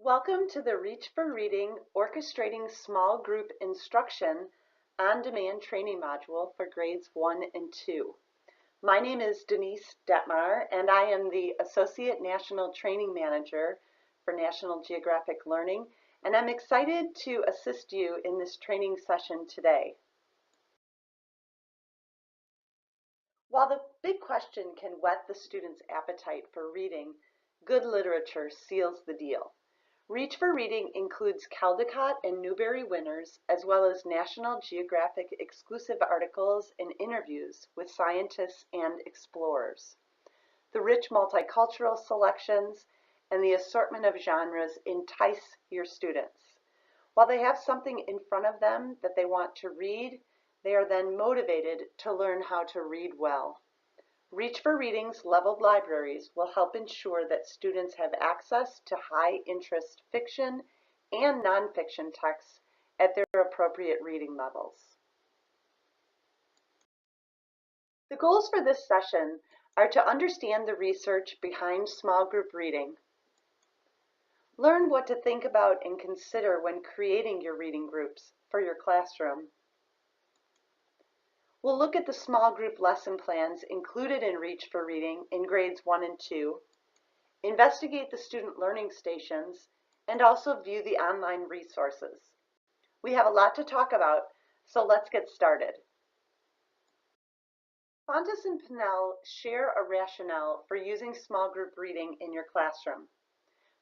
Welcome to the Reach for Reading Orchestrating Small Group Instruction on-demand training module for grades 1 and 2. My name is Denise Detmar and I am the Associate National Training Manager for National Geographic Learning, and I'm excited to assist you in this training session today. While the big question can whet the student's appetite for reading, good literature seals the deal. Reach for Reading includes Caldecott and Newbery winners, as well as National Geographic exclusive articles and interviews with scientists and explorers. The rich multicultural selections and the assortment of genres entice your students. While they have something in front of them that they want to read, they are then motivated to learn how to read well. Reach for Reading's leveled libraries will help ensure that students have access to high-interest fiction and nonfiction texts at their appropriate reading levels. The goals for this session are to understand the research behind small group reading, learn what to think about and consider when creating your reading groups for your classroom. We'll look at the small group lesson plans included in Reach for Reading in grades 1 and 2, investigate the student learning stations, and also view the online resources. We have a lot to talk about, so let's get started. Fontes and Pinnell share a rationale for using small group reading in your classroom.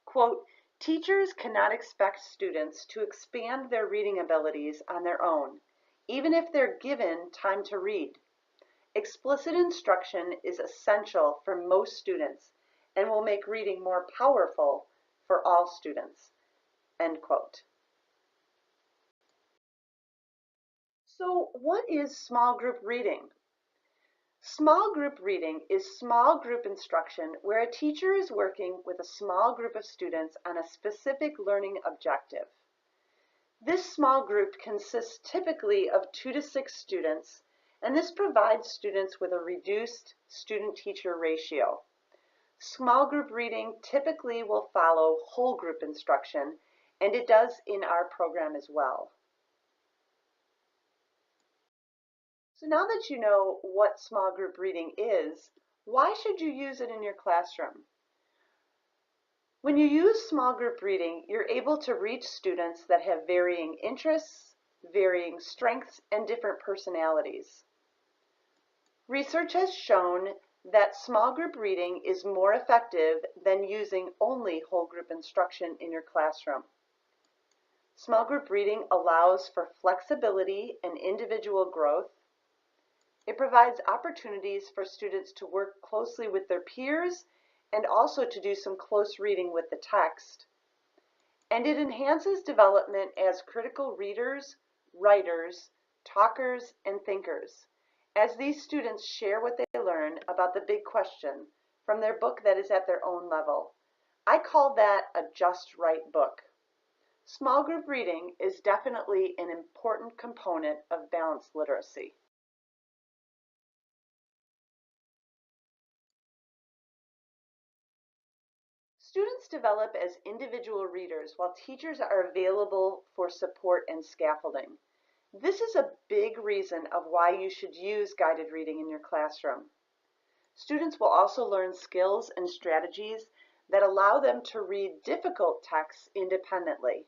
Quote, "Teachers cannot expect students to expand their reading abilities on their own, even if they're given time to read. Explicit instruction is essential for most students and will make reading more powerful for all students." End quote. So what is small group reading? Small group reading is small group instruction where a teacher is working with a small group of students on a specific learning objective. This small group consists typically of 2 to 6 students, and this provides students with a reduced student-teacher ratio. Small group reading typically will follow whole group instruction, and it does in our program as well. So now that you know what small group reading is, why should you use it in your classroom? When you use small group reading, you're able to reach students that have varying interests, varying strengths, and different personalities. Research has shown that small group reading is more effective than using only whole group instruction in your classroom. Small group reading allows for flexibility and individual growth. It provides opportunities for students to work closely with their peers and also to do some close reading with the text. And it enhances development as critical readers, writers, talkers, and thinkers, as these students share what they learn about the big question from their book that is at their own level. I call that a just right book. Small group reading is definitely an important component of balanced literacy. Students develop as individual readers while teachers are available for support and scaffolding. This is a big reason of why you should use guided reading in your classroom. Students will also learn skills and strategies that allow them to read difficult texts independently.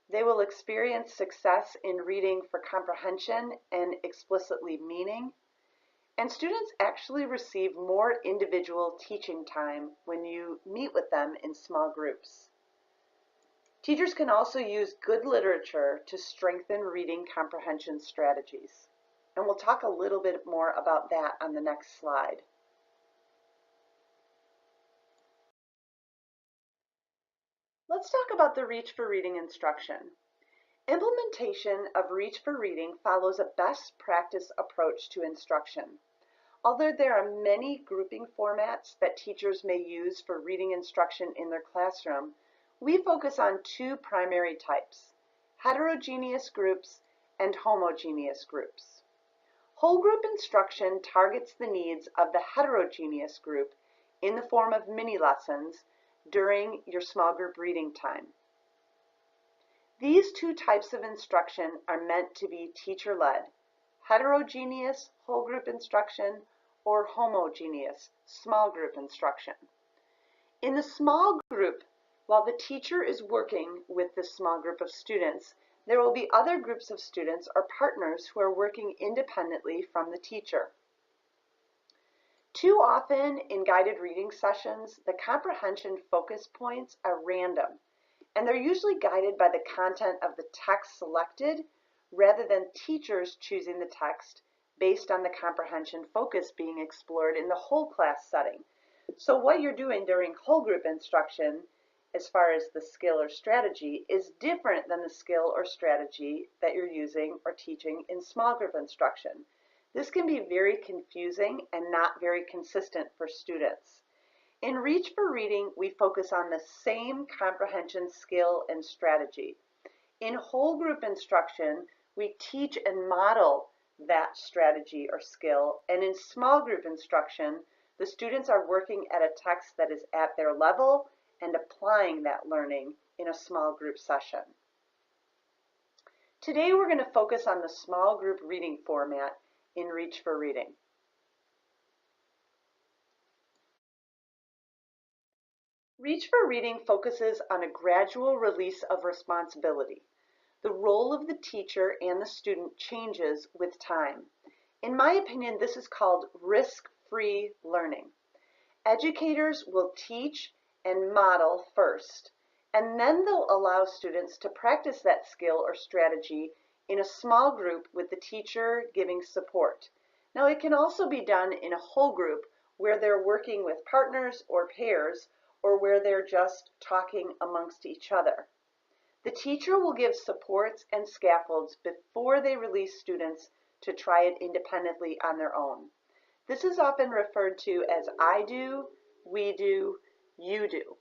They will experience success in reading for comprehension and explicitly meaning. And students actually receive more individual teaching time when you meet with them in small groups. Teachers can also use good literature to strengthen reading comprehension strategies. And we'll talk a little bit more about that on the next slide. Let's talk about the Reach for Reading instruction. Implementation of Reach for Reading follows a best practice approach to instruction. Although there are many grouping formats that teachers may use for reading instruction in their classroom, we focus on 2 primary types: heterogeneous groups and homogeneous groups. Whole group instruction targets the needs of the heterogeneous group in the form of mini lessons during your small group reading time. These two types of instruction are meant to be teacher-led: heterogeneous whole group instruction or homogeneous small group instruction. In the small group, while the teacher is working with this small group of students, there will be other groups of students or partners who are working independently from the teacher. Too often in guided reading sessions, the comprehension focus points are random, and they're usually guided by the content of the text selected rather than teachers choosing the text based on the comprehension focus being explored in the whole class setting. So what you're doing during whole group instruction, as far as the skill or strategy, is different than the skill or strategy that you're using or teaching in small group instruction. This can be very confusing and not very consistent for students. In Reach for Reading, we focus on the same comprehension skill and strategy. In whole group instruction, we teach and model that strategy or skill, and in small group instruction, the students are working at a text that is at their level and applying that learning in a small group session. Today we're going to focus on the small group reading format in Reach for Reading. Reach for Reading focuses on a gradual release of responsibility. The role of the teacher and the student changes with time. In my opinion, this is called risk-free learning. Educators will teach and model first, and then they'll allow students to practice that skill or strategy in a small group with the teacher giving support. Now, it can also be done in a whole group where they're working with partners or pairs, or where they're just talking amongst each other. The teacher will give supports and scaffolds before they release students to try it independently on their own. This is often referred to as I do, we do, you do.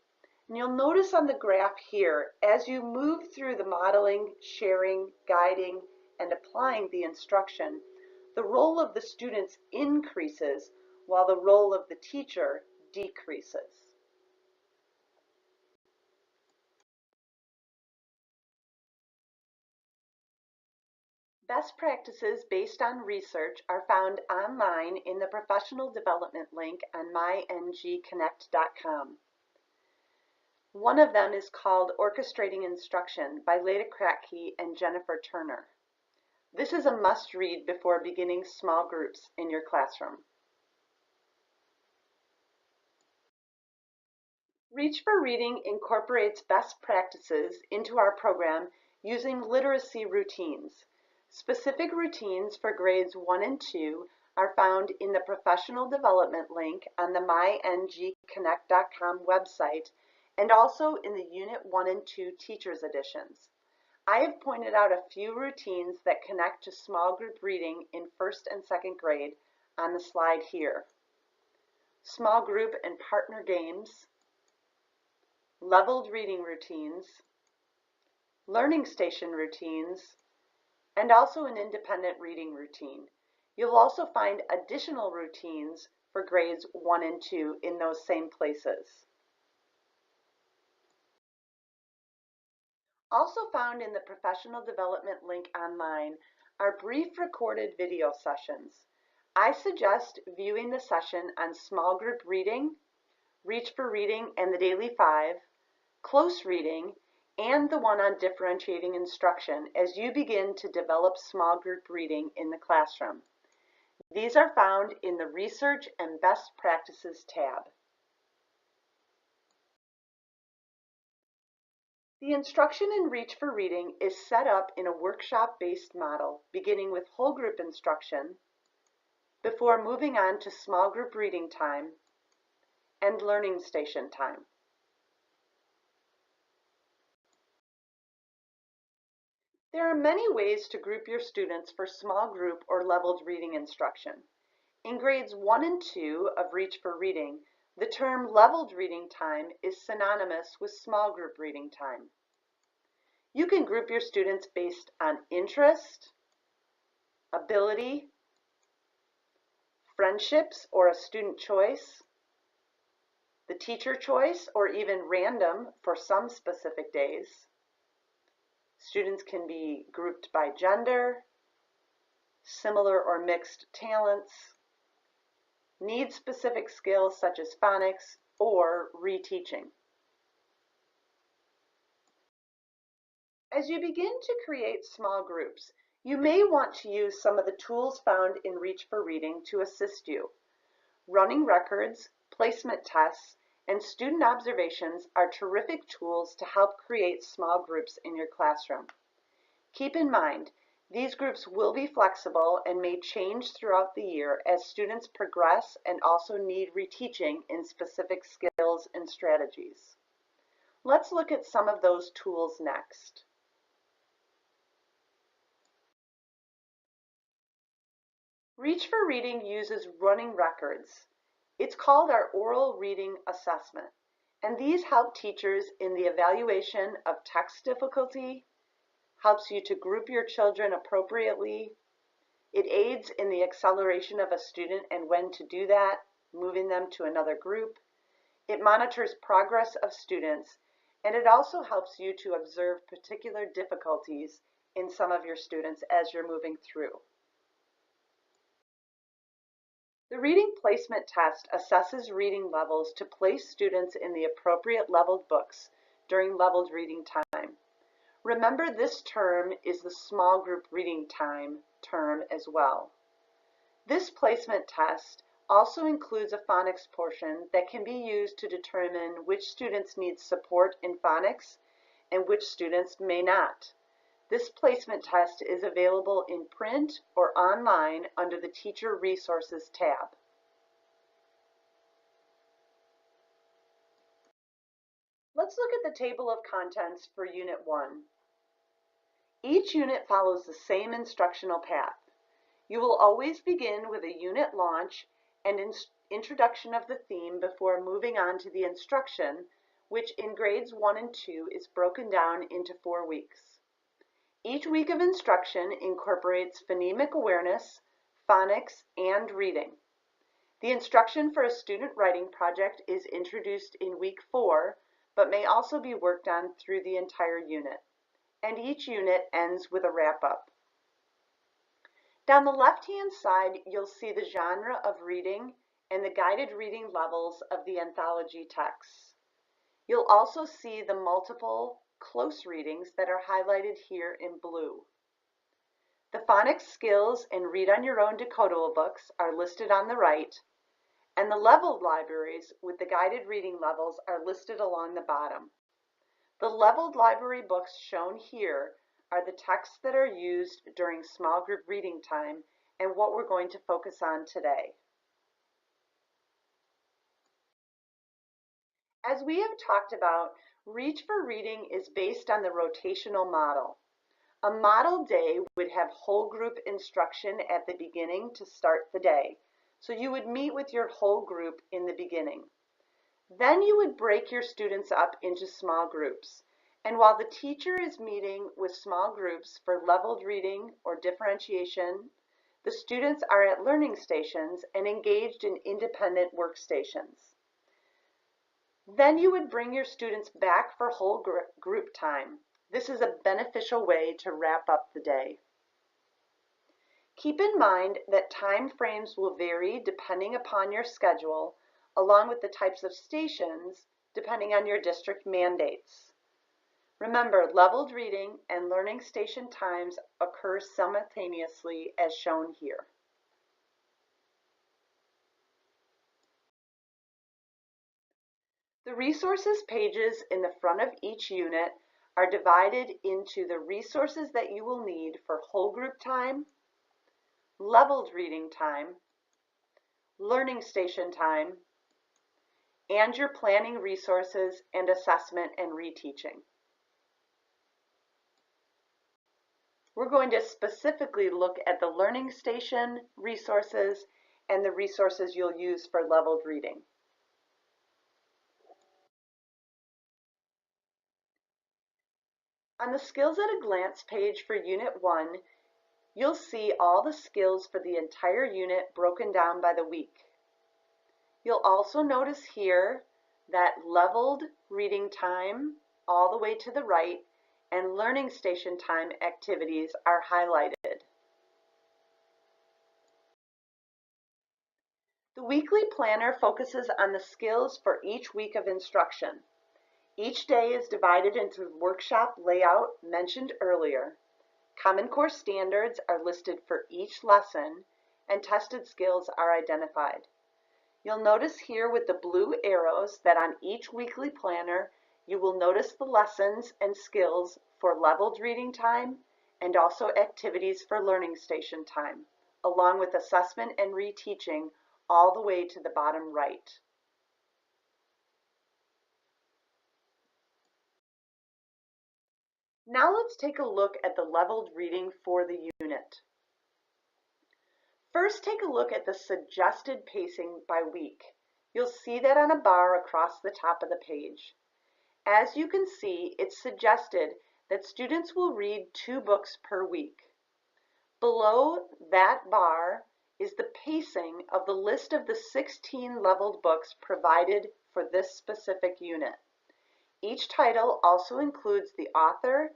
And you'll notice on the graph here, as you move through the modeling, sharing, guiding, and applying the instruction, the role of the students increases while the role of the teacher decreases. Best practices based on research are found online in the professional development link on mygconnect.com. One of them is called Orchestrating Instruction by Leda Kratke and Jennifer Turner. This is a must-read before beginning small groups in your classroom. Reach for Reading incorporates best practices into our program using literacy routines. Specific routines for grades 1 and 2 are found in the professional development link on the mygconnect.com website and also in the Unit 1 and 2 Teachers Editions. I have pointed out a few routines that connect to small group reading in 1st and 2nd grade on the slide here. Small group and partner games, leveled reading routines, learning station routines, and also an independent reading routine. You'll also find additional routines for grades 1 and 2 in those same places. Also found in the professional development link online are brief recorded video sessions. I suggest viewing the session on small group reading, Reach for Reading and the Daily 5, close reading, and the one on differentiating instruction as you begin to develop small group reading in the classroom. These are found in the Research and Best Practices tab. The instruction in Reach for Reading is set up in a workshop-based model, beginning with whole group instruction, before moving on to small group reading time and learning station time. There are many ways to group your students for small group or leveled reading instruction. In grades 1 and 2 of Reach for Reading, the term leveled reading time is synonymous with small group reading time. You can group your students based on interest, ability, friendships or a student choice, the teacher choice, or even random for some specific days. Students can be grouped by gender, similar or mixed talents, need-specific skills such as phonics, or reteaching. As you begin to create small groups, you may want to use some of the tools found in Reach for Reading to assist you. Running records, placement tests, and student observations are terrific tools to help create small groups in your classroom. Keep in mind, these groups will be flexible and may change throughout the year as students progress and also need reteaching in specific skills and strategies. Let's look at some of those tools next. Reach for Reading uses running records. It's called our oral reading assessment, and these help teachers in the evaluation of text difficulty, helps you to group your children appropriately. It aids in the acceleration of a student and when to do that, moving them to another group. It monitors progress of students, and it also helps you to observe particular difficulties in some of your students as you're moving through. The reading placement test assesses reading levels to place students in the appropriate leveled books during leveled reading time. Remember, this term is the small group reading time term as well. This placement test also includes a phonics portion that can be used to determine which students need support in phonics and which students may not. This placement test is available in print or online under the Teacher Resources tab. Let's look at the table of contents for Unit 1. Each unit follows the same instructional path. You will always begin with a unit launch and introduction of the theme before moving on to the instruction, which in grades 1 and 2 is broken down into 4 weeks. Each week of instruction incorporates phonemic awareness, phonics, and reading. The instruction for a student writing project is introduced in week 4, but may also be worked on through the entire unit. And each unit ends with a wrap-up. Down the left-hand side, you'll see the genre of reading and the guided reading levels of the anthology texts. You'll also see the multiple close readings that are highlighted here in blue. The phonics skills and read on your own decodable books are listed on the right, and the leveled libraries with the guided reading levels are listed along the bottom. The leveled library books shown here are the texts that are used during small group reading time and what we're going to focus on today. As we have talked about, Reach for Reading is based on the rotational model. A model day would have whole group instruction at the beginning to start the day. So you would meet with your whole group in the beginning. Then you would break your students up into small groups. And while the teacher is meeting with small groups for leveled reading or differentiation, the students are at learning stations and engaged in independent workstations. Then you would bring your students back for whole group time. This is a beneficial way to wrap up the day. Keep in mind that time frames will vary depending upon your schedule, along with the types of stations depending on your district mandates. Remember, leveled reading and learning station times occur simultaneously as shown here. The resources pages in the front of each unit are divided into the resources that you will need for whole group time, leveled reading time, learning station time, and your planning resources and assessment and reteaching. We're going to specifically look at the learning station resources and the resources you'll use for leveled reading. On the Skills at a Glance page for Unit 1, you'll see all the skills for the entire unit broken down by the week. You'll also notice here that leveled reading time all the way to the right and learning station time activities are highlighted. The weekly planner focuses on the skills for each week of instruction. Each day is divided into the workshop layout mentioned earlier. Common Core standards are listed for each lesson, and tested skills are identified. You'll notice here with the blue arrows that on each weekly planner, you will notice the lessons and skills for leveled reading time and also activities for learning station time, along with assessment and reteaching all the way to the bottom right. Now let's take a look at the leveled reading for the unit. First, take a look at the suggested pacing by week. You'll see that on a bar across the top of the page. As you can see, it's suggested that students will read 2 books per week. Below that bar is the pacing of the list of the 16 leveled books provided for this specific unit. Each title also includes the author,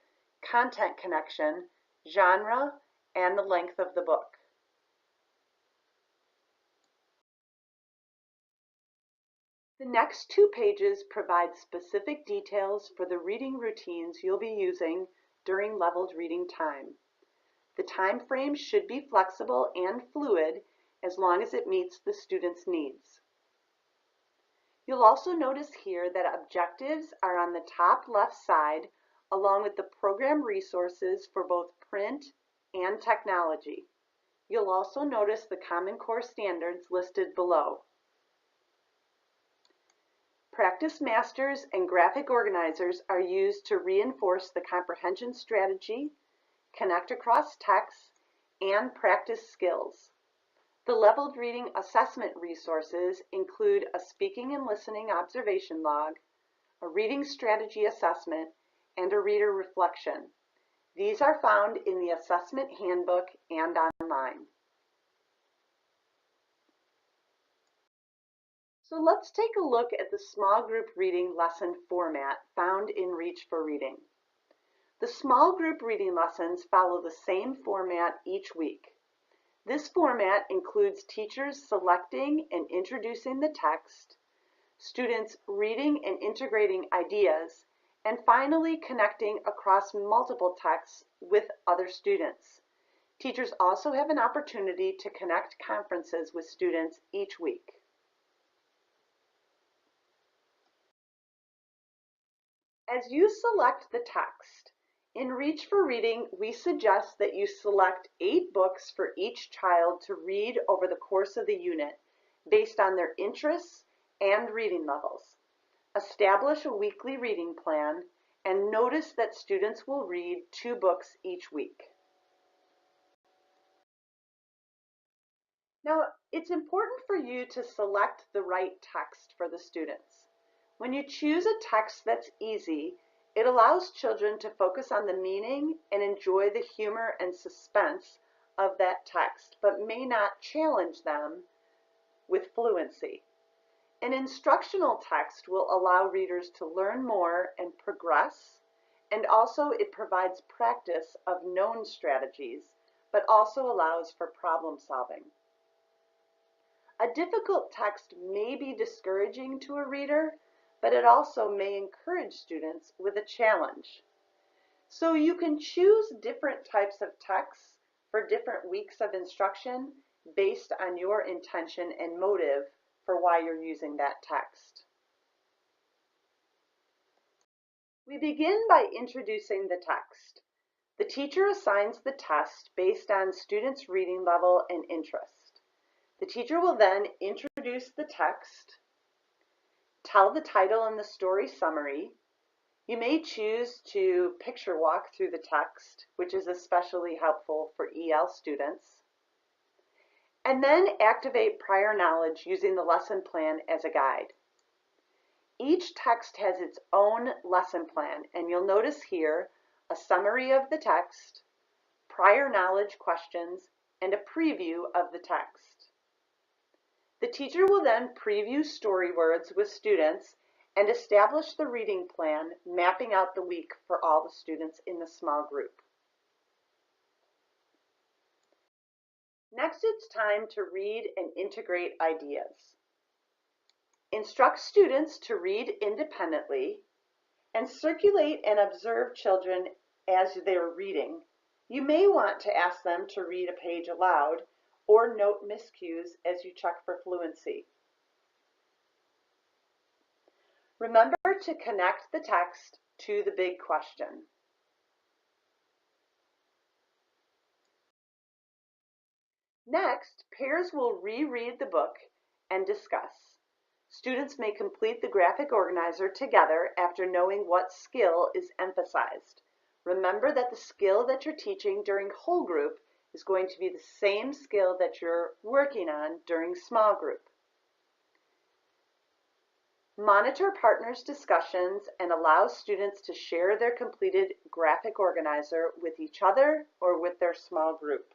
content connection, genre, and the length of the book. The next 2 pages provide specific details for the reading routines you'll be using during leveled reading time. The time frame should be flexible and fluid as long as it meets the student's needs. You'll also notice here that objectives are on the top left side along with the program resources for both print and technology. You'll also notice the Common Core standards listed below. Practice masters and graphic organizers are used to reinforce the comprehension strategy, connect across texts, and practice skills. The leveled reading assessment resources include a speaking and listening observation log, a reading strategy assessment, and a reader reflection. These are found in the assessment handbook and online. So let's take a look at the small group reading lesson format found in Reach for Reading. The small group reading lessons follow the same format each week. This format includes teachers selecting and introducing the text, students reading and integrating ideas, and finally connecting across multiple texts with other students. Teachers also have an opportunity to connect conferences with students each week. As you select the text, in Reach for Reading, we suggest that you select 8 books for each child to read over the course of the unit based on their interests and reading levels. Establish a weekly reading plan and notice that students will read 2 books each week. Now, it's important for you to select the right text for the students. When you choose a text that's easy, it allows children to focus on the meaning and enjoy the humor and suspense of that text, but may not challenge them with fluency. An instructional text will allow readers to learn more and progress, and also it provides practice of known strategies, but also allows for problem solving. A difficult text may be discouraging to a reader, but it also may encourage students with a challenge. So you can choose different types of texts for different weeks of instruction based on your intention and motive for why you're using that text. We begin by introducing the text. The teacher assigns the test based on students' reading level and interest. The teacher will then introduce the text, tell the title and the story summary. You may choose to picture walk through the text, which is especially helpful for EL students, and then activate prior knowledge using the lesson plan as a guide. Each text has its own lesson plan, and you'll notice here a summary of the text, prior knowledge questions, and a preview of the text. The teacher will then preview story words with students and establish the reading plan, mapping out the week for all the students in the small group. Next, it's time to read and integrate ideas. Instruct students to read independently and circulate and observe children as they're reading. You may want to ask them to read a page aloud or note miscues as you check for fluency. Remember to connect the text to the big question. Next, pairs will reread the book and discuss. Students may complete the graphic organizer together after knowing what skill is emphasized. Remember that the skill that you're teaching during whole group is going to be the same skill that you're working on during small group. Monitor partners' discussions and allow students to share their completed graphic organizer with each other or with their small group.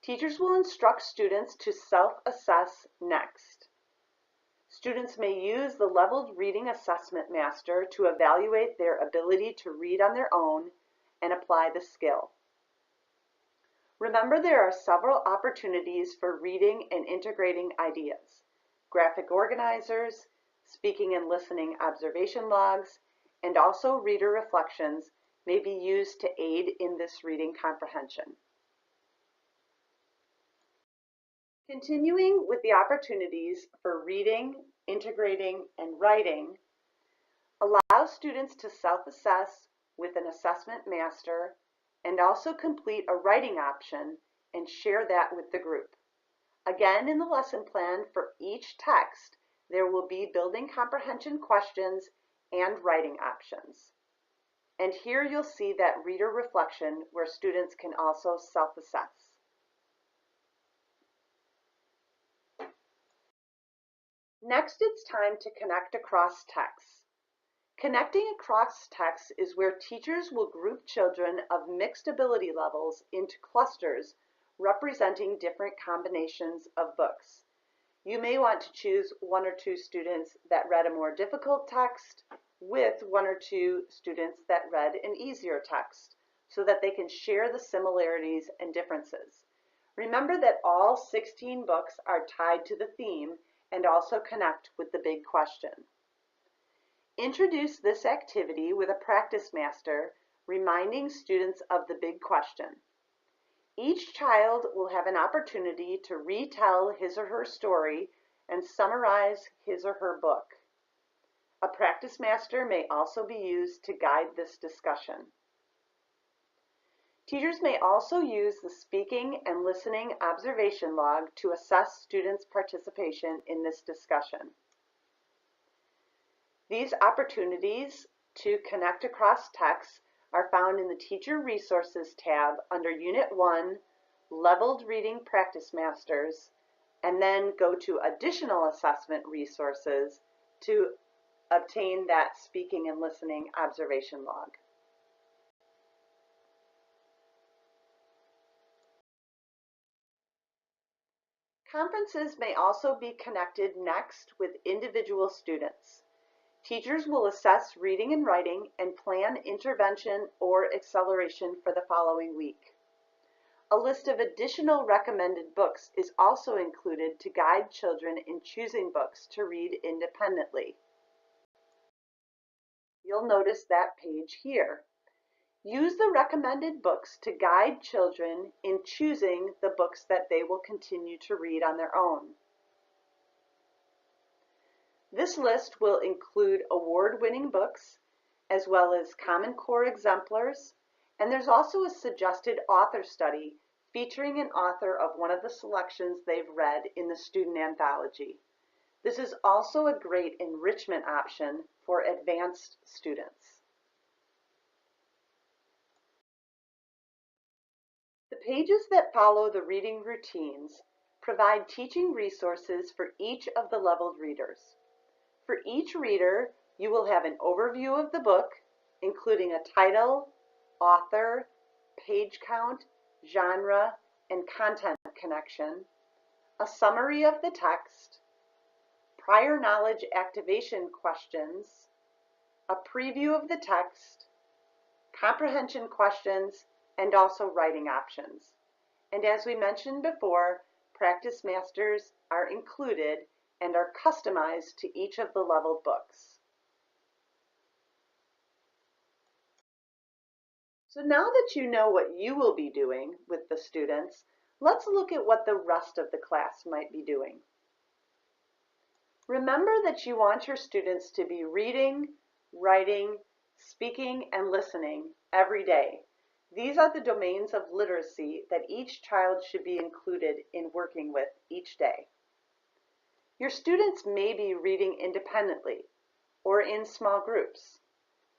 Teachers will instruct students to self-assess next. Students may use the Leveled Reading Assessment Master to evaluate their ability to read on their own and apply the skill. Remember, there are several opportunities for reading and integrating ideas. Graphic organizers, speaking and listening observation logs, and also reader reflections may be used to aid in this reading comprehension. Continuing with the opportunities for reading, integrating, and writing, allow students to self-assess with an assessment master and also complete a writing option and share that with the group. Again, in the lesson plan for each text, there will be building comprehension questions and writing options. And here you'll see that reader reflection where students can also self-assess. Next, it's time to connect across texts. Connecting across texts is where teachers will group children of mixed ability levels into clusters representing different combinations of books. You may want to choose one or two students that read a more difficult text with one or two students that read an easier text so that they can share the similarities and differences. Remember that all 16 books are tied to the theme and also connect with the big question. Introduce this activity with a practice master reminding students of the big question. Each child will have an opportunity to retell his or her story and summarize his or her book. A practice master may also be used to guide this discussion. Teachers may also use the speaking and listening observation log to assess students' participation in this discussion. These opportunities to connect across texts are found in the Teacher Resources tab under Unit 1, Leveled Reading Practice Masters, and then go to Additional Assessment Resources to obtain that speaking and listening observation log. Conferences may also be connected next with individual students. Teachers will assess reading and writing and plan intervention or acceleration for the following week. A list of additional recommended books is also included to guide children in choosing books to read independently. You'll notice that page here. Use the recommended books to guide children in choosing the books that they will continue to read on their own. This list will include award-winning books as well as Common Core exemplars, and there's also a suggested author study featuring an author of one of the selections they've read in the student anthology. This is also a great enrichment option for advanced students. The pages that follow the reading routines provide teaching resources for each of the leveled readers. For each reader, you will have an overview of the book, including a title, author, page count, genre, and content connection, a summary of the text, prior knowledge activation questions, a preview of the text, comprehension questions, and also writing options. And as we mentioned before, practice masters are included and are customized to each of the level books. So now that you know what you will be doing with the students, let's look at what the rest of the class might be doing. Remember that you want your students to be reading, writing, speaking, and listening every day. These are the domains of literacy that each child should be included in working with each day. Your students may be reading independently or in small groups.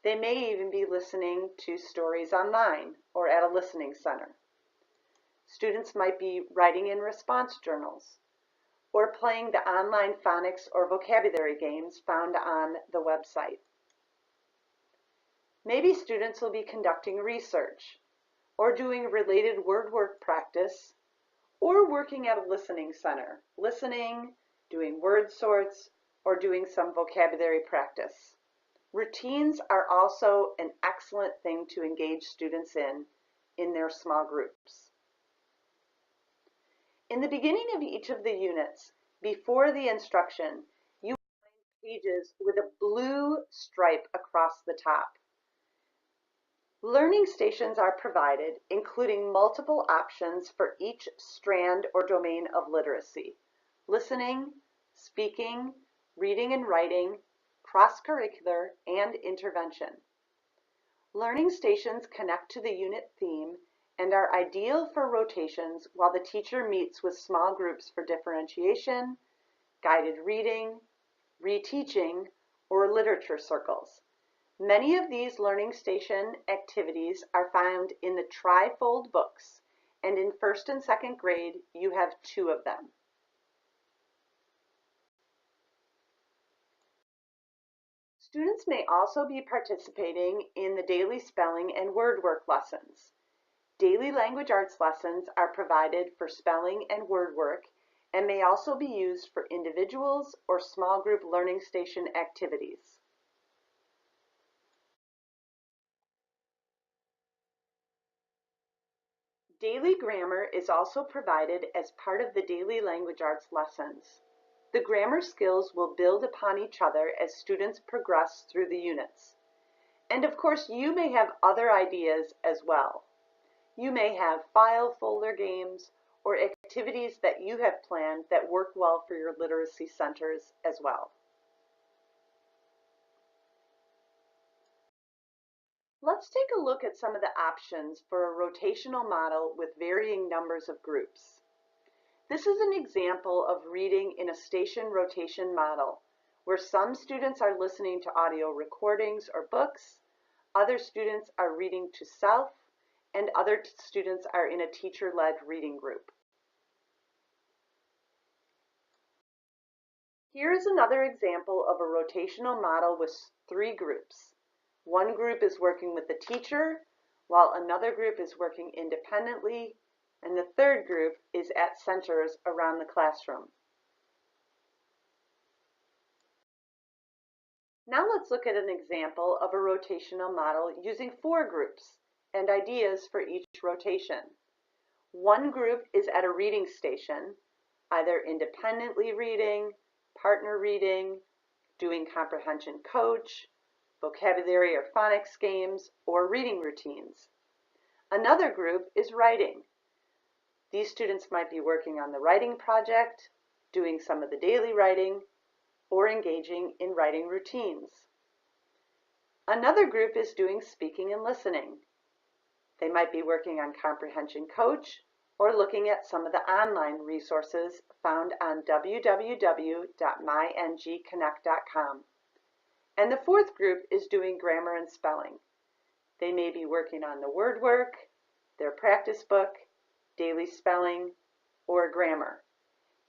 They may even be listening to stories online or at a listening center. Students might be writing in response journals or playing the online phonics or vocabulary games found on the website. Maybe students will be conducting research or doing related word work practice or working at a listening center, listening, doing word sorts, or doing some vocabulary practice. Routines are also an excellent thing to engage students in their small groups. In the beginning of each of the units, before the instruction, you will find pages with a blue stripe across the top. Learning stations are provided, including multiple options for each strand or domain of literacy: listening, speaking, reading and writing, cross-curricular, and intervention. Learning stations connect to the unit theme and are ideal for rotations while the teacher meets with small groups for differentiation, guided reading, reteaching, or literature circles. Many of these learning station activities are found in the trifold books, and in first and second grade you have 2 of them. Students may also be participating in the daily spelling and word work lessons. Daily language arts lessons are provided for spelling and word work and may also be used for individuals or small group learning station activities. Daily grammar is also provided as part of the daily language arts lessons. The grammar skills will build upon each other as students progress through the units. And of course, you may have other ideas as well. You may have file folder games or activities that you have planned that work well for your literacy centers as well. Let's take a look at some of the options for a rotational model with varying numbers of groups. This is an example of reading in a station rotation model, where some students are listening to audio recordings or books, other students are reading to self, and other students are in a teacher-led reading group. Here is another example of a rotational model with 3 groups. One group is working with the teacher, while another group is working independently, and the third group is at centers around the classroom. Now let's look at an example of a rotational model using 4 groups and ideas for each rotation. One group is at a reading station, either independently reading, partner reading, doing comprehension coach, vocabulary or phonics games, or reading routines. Another group is writing. These students might be working on the writing project, doing some of the daily writing, or engaging in writing routines. Another group is doing speaking and listening. They might be working on comprehension coach or looking at some of the online resources found on www.myngconnect.com. And the fourth group is doing grammar and spelling. They may be working on the word work, their practice book, daily spelling, or grammar.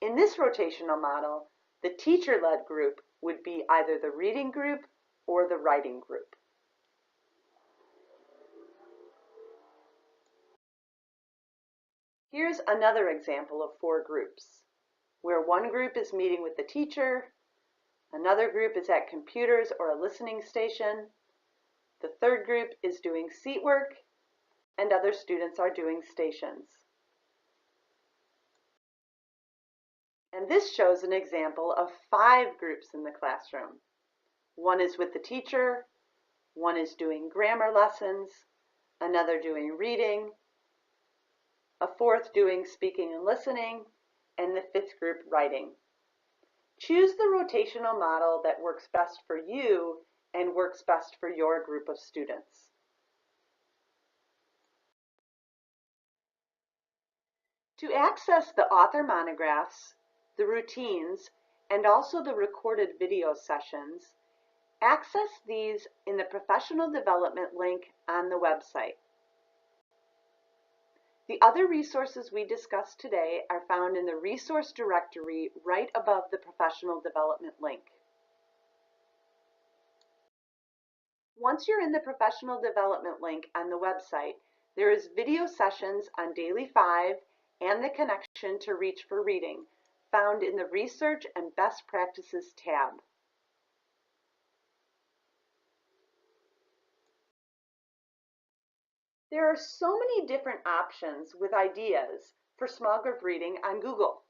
In this rotational model, the teacher-led group would be either the reading group or the writing group. Here's another example of 4 groups, where one group is meeting with the teacher, Another group is at computers or a listening station. The third group is doing seat work, and other students are doing stations. And this shows an example of 5 groups in the classroom. One is with the teacher, one is doing grammar lessons, another doing reading, a fourth doing speaking and listening, and the 5th group writing. Choose the rotational model that works best for you and works best for your group of students. To access the author monographs, the routines, and also the recorded video sessions, access these in the professional development link on the website. The other resources we discussed today are found in the resource directory right above the professional development link. Once you're in the professional development link on the website, there is video sessions on Daily 5 and the connection to Reach for Reading, found in the Research and Best Practices tab. There are so many different options with ideas for small group reading on Google.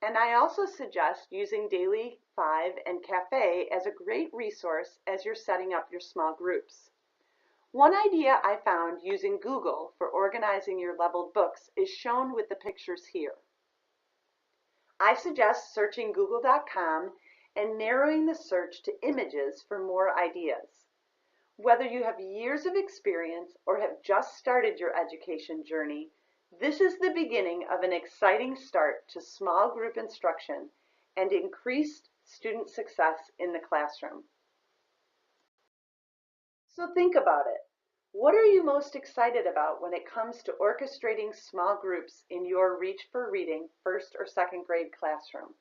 And I also suggest using Daily 5 and Cafe as a great resource as you're setting up your small groups. One idea I found using Google for organizing your leveled books is shown with the pictures here. I suggest searching google.com and narrowing the search to images for more ideas. Whether you have years of experience or have just started your education journey, this is the beginning of an exciting start to small group instruction and increased student success in the classroom. So think about it. What are you most excited about when it comes to orchestrating small groups in your Reach for Reading 1st or 2nd grade classroom?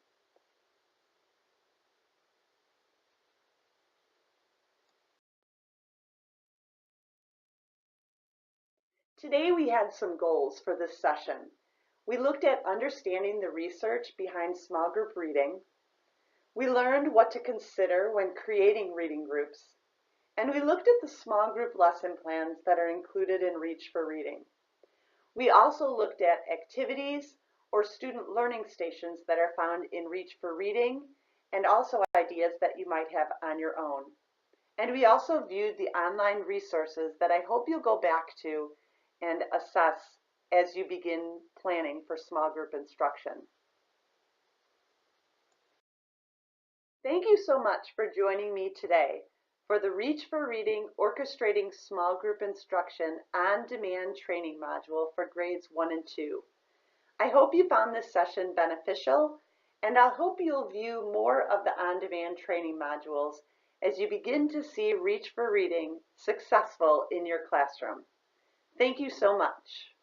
Today we had some goals for this session. We looked at understanding the research behind small group reading. We learned what to consider when creating reading groups. And we looked at the small group lesson plans that are included in Reach for Reading. We also looked at activities or student learning stations that are found in Reach for Reading and also ideas that you might have on your own. And we also viewed the online resources that I hope you'll go back to and assess as you begin planning for small group instruction. Thank you so much for joining me today for the Reach for Reading Orchestrating Small Group Instruction on-demand training module for grades 1 and 2. I hope you found this session beneficial, and I hope you'll view more of the on-demand training modules as you begin to see Reach for Reading successful in your classroom. Thank you so much.